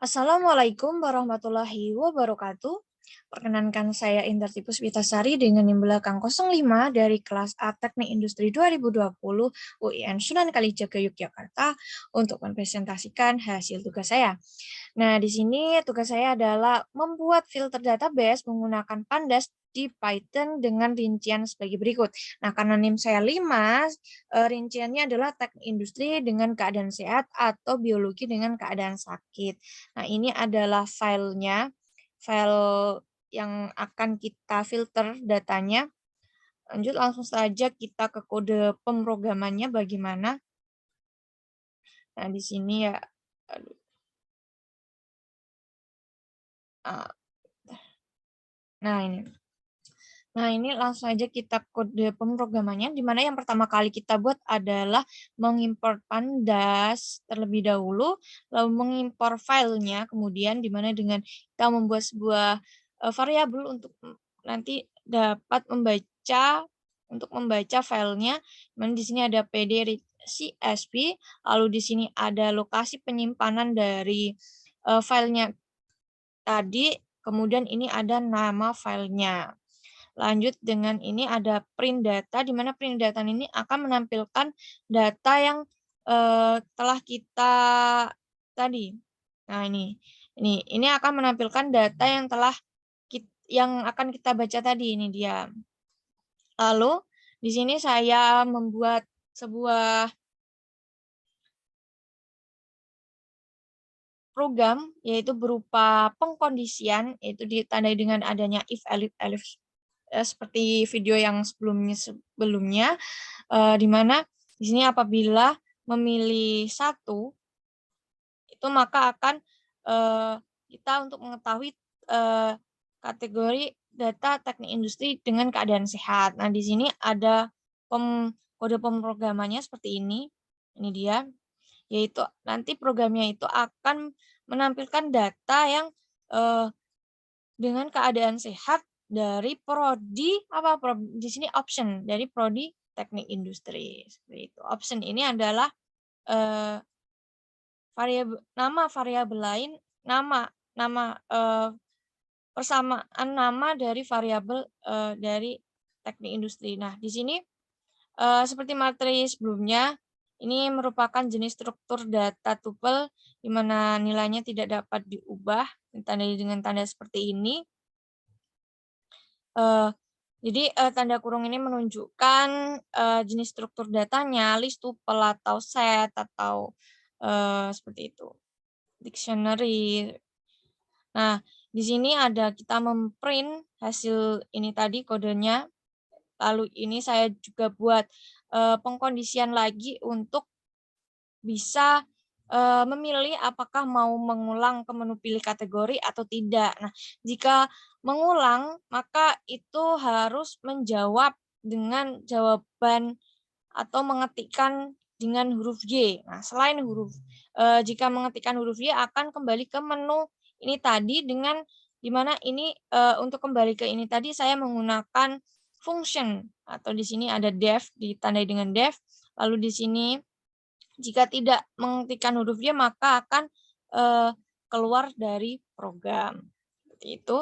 Assalamualaikum warahmatullahi wabarakatuh. Perkenankan saya Indarti Puspitasari dengan NIM belakang 05 dari kelas A Teknik Industri 2020 UIN Sunan Kalijaga Yogyakarta untuk mempresentasikan hasil tugas saya. Nah, di sini tugas saya adalah membuat filter database menggunakan Pandas di Python dengan rincian sebagai berikut. Nah, karena NIM saya 5, rinciannya adalah teknik industri dengan keadaan sehat atau biologi dengan keadaan sakit. Nah, ini adalah filenya, file yang akan kita filter datanya. Lanjut langsung saja kita ke kode pemrogramannya bagaimana. Nah, di sini ya, aduh. Nah, ini. Nah, ini langsung aja kita kode pemrogramannya, di mana yang pertama kali kita buat adalah mengimport Pandas terlebih dahulu, lalu mengimpor filenya, kemudian di mana dengan kita membuat sebuah variabel untuk nanti dapat membaca filenya, di sini ada pd CSV, lalu di sini ada lokasi penyimpanan dari filenya tadi, kemudian ini ada nama filenya. Lanjut dengan ini ada print data, di mana print data ini akan menampilkan data yang telah kita tadi. Nah, ini akan menampilkan data yang yang akan kita baca tadi, ini dia. Lalu di sini saya membuat sebuah program yaitu berupa pengkondisian, yaitu ditandai dengan adanya if elif seperti video yang sebelumnya di mana di sini apabila memilih satu itu maka akan kita untuk mengetahui kategori data teknik industri dengan keadaan sehat. Nah, di sini ada kode pemrogramannya seperti ini. Ini dia, yaitu nanti programnya itu akan menampilkan data yang dengan keadaan sehat dari prodi di sini option dari prodi teknik industri seperti itu. Option ini adalah variabel lain, persamaan nama dari variabel dari teknik industri. Nah, di sini seperti materi sebelumnya, ini merupakan jenis struktur data tuple di mana nilainya tidak dapat diubah ditandai dengan tanda seperti ini. Jadi tanda kurung ini menunjukkan jenis struktur datanya, list, tuple, atau set, atau seperti itu, dictionary. Nah, di sini ada kita memprint hasil ini tadi kodenya. Lalu ini saya juga buat pengkondisian lagi untuk bisa memilih apakah mau mengulang ke menu pilih kategori atau tidak. Nah, jika mengulang, maka itu harus menjawab dengan jawaban atau mengetikkan dengan huruf Y. Nah, selain jika mengetikkan huruf Y akan kembali ke menu ini tadi dengan dimana ini untuk kembali ke ini tadi saya menggunakan function atau di sini ada def ditandai dengan def. Lalu di sini jika tidak mengetikkan huruf Y maka akan keluar dari program. Seperti itu.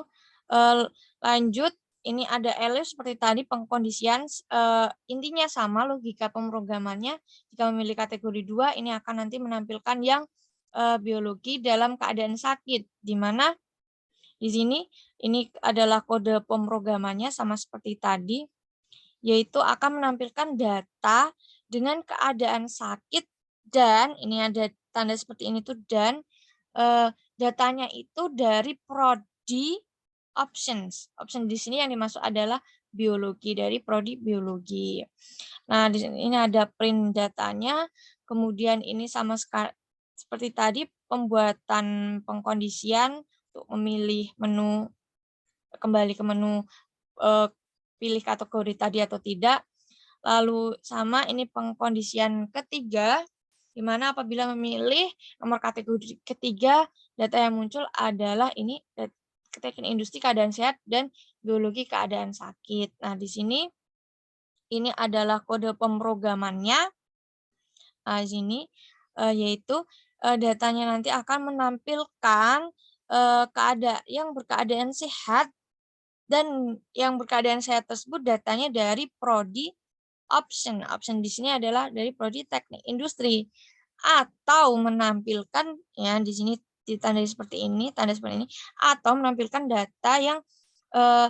Lanjut, ini ada elif seperti tadi pengkondisian, intinya sama logika pemrogramannya. Jika memilih kategori 2, ini akan nanti menampilkan yang biologi dalam keadaan sakit, di mana di sini ini adalah kode pemrogramannya sama seperti tadi, yaitu akan menampilkan data dengan keadaan sakit dan ini ada tanda seperti ini tuh dan datanya itu dari prodi options. Option di sini yang dimaksud adalah biologi, dari prodi biologi. Nah, di sini ini ada print datanya, kemudian ini sama seperti tadi pembuatan pengkondisian untuk memilih menu, kembali ke menu pilih kategori tadi atau tidak. Lalu sama ini pengkondisian ketiga, di mana apabila memilih nomor kategori ketiga, data yang muncul adalah ini teknik industri keadaan sehat dan biologi keadaan sakit. Nah, di sini ini adalah kode pemrogramannya. Nah, di sini yaitu datanya nanti akan menampilkan, yang berkeadaan sehat dan yang berkeadaan sehat tersebut datanya dari prodi option. Option di sini adalah dari prodi teknik industri. Atau menampilkan, ya di sini ditandai seperti ini, tanda seperti ini, atau menampilkan data yang eh,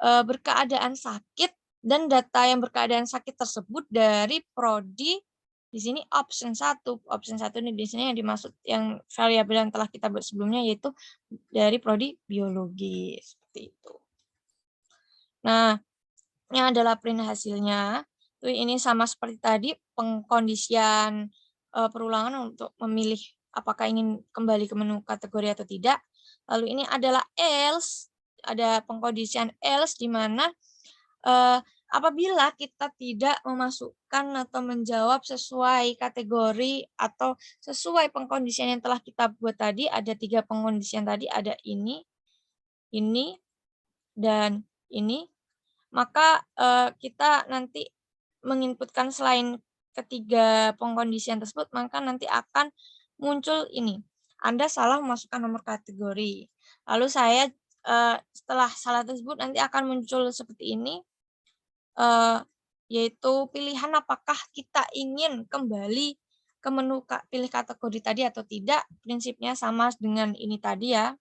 berkeadaan sakit dan data yang berkeadaan sakit tersebut dari prodi di sini option 1. Option 1 ini di sini yang dimaksud yang variabel yang telah kita buat sebelumnya yaitu dari prodi biologi seperti itu. Nah, ini adalah print hasilnya. Ini sama seperti tadi pengkondisian perulangan untuk memilih apakah ingin kembali ke menu kategori atau tidak. Lalu ini adalah else, ada pengkondisian else di mana apabila kita tidak memasukkan atau menjawab sesuai kategori atau sesuai pengkondisian yang telah kita buat tadi, ada 3 pengkondisian tadi, ada ini, dan ini, maka kita nanti menginputkan selain ketiga pengkondisian tersebut, maka nanti akan muncul ini. Anda salah memasukkan nomor kategori. Lalu saya setelah salah tersebut nanti akan muncul seperti ini, yaitu pilihan apakah kita ingin kembali ke menu pilih kategori tadi atau tidak. Prinsipnya sama dengan ini tadi ya.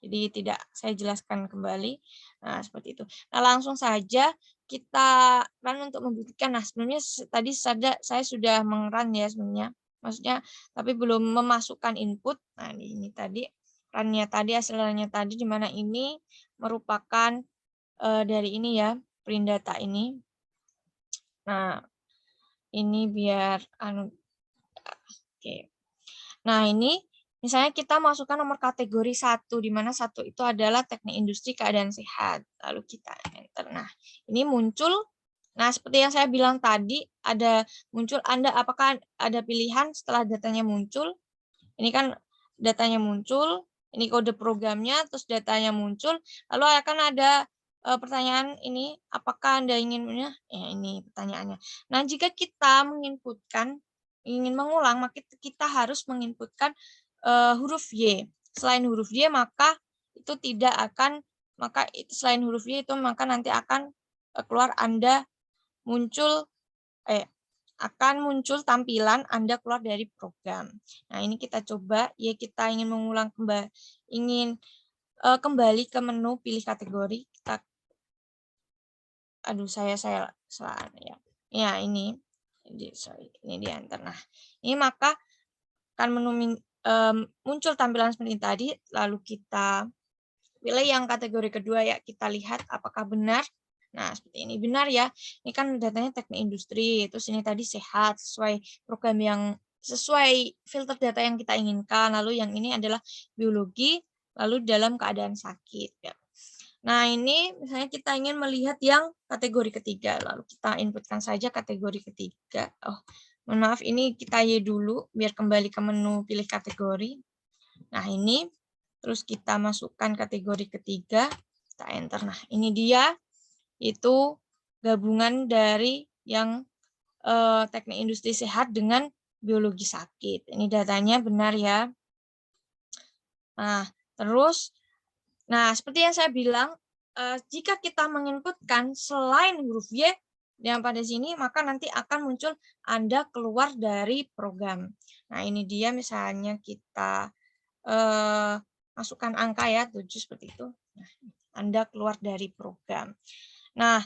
Jadi tidak saya jelaskan kembali. Nah, seperti itu. Nah, langsung saja kita run untuk membuktikan. Nah, sebenarnya tadi saya sudah meng-run ya sebenarnya. Maksudnya, tapi belum memasukkan input. Nah, ini tadi run-nya tadi, hasilnya tadi, di mana ini merupakan dari ini ya, print data ini. Nah, ini biar oke. Nah, ini misalnya kita masukkan nomor kategori 1, di mana 1 itu adalah teknik industri keadaan sehat. Lalu kita enter. Nah, ini muncul. Nah, seperti yang saya bilang tadi, ada muncul apakah ada pilihan setelah datanya muncul. Ini kan datanya muncul, ini kode programnya, terus datanya muncul, lalu akan ada pertanyaan ini, apakah Anda ingin, ini pertanyaannya. Nah, jika kita ingin mengulang, maka kita harus menginputkan huruf Y. Selain huruf Y, maka itu tidak akan, selain huruf Y itu, maka nanti akan keluar Anda akan muncul tampilan Anda keluar dari program. Nah, ini kita coba, ya kita ingin mengulang kembali ke menu pilih kategori. Saya salah ya. Ya, ini di enter. Nah, ini maka akan muncul tampilan seperti tadi, lalu kita pilih yang kategori kedua ya, kita lihat apakah benar. Nah, seperti ini benar ya. Ini kan datanya teknik industri, terus ini tadi sehat sesuai program yang sesuai filter data yang kita inginkan. Lalu yang ini adalah biologi, lalu dalam keadaan sakit ya. Nah, ini misalnya kita ingin melihat yang kategori ketiga, lalu kita inputkan saja kategori ketiga. Mohon maaf, ini kita Y dulu biar kembali ke menu pilih kategori. Nah, ini terus kita masukkan kategori ketiga, kita enter. Nah, ini dia, itu gabungan dari yang teknik industri sehat dengan biologi sakit. Ini datanya benar ya. Nah, terus, seperti yang saya bilang, jika kita menginputkan selain huruf Y yang pada sini, maka nanti akan muncul Anda keluar dari program. Nah, ini dia misalnya kita masukkan angka ya, 7 seperti itu. Nah, Anda keluar dari program. Nah,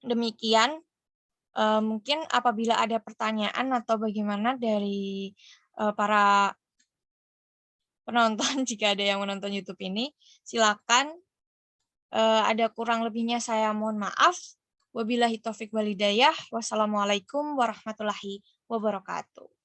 demikian. Mungkin apabila ada pertanyaan atau bagaimana dari para penonton, jika ada yang menonton YouTube ini, silakan. Ada kurang lebihnya saya mohon maaf. Wabillahi taufik walhidayah. Wassalamualaikum warahmatullahi wabarakatuh.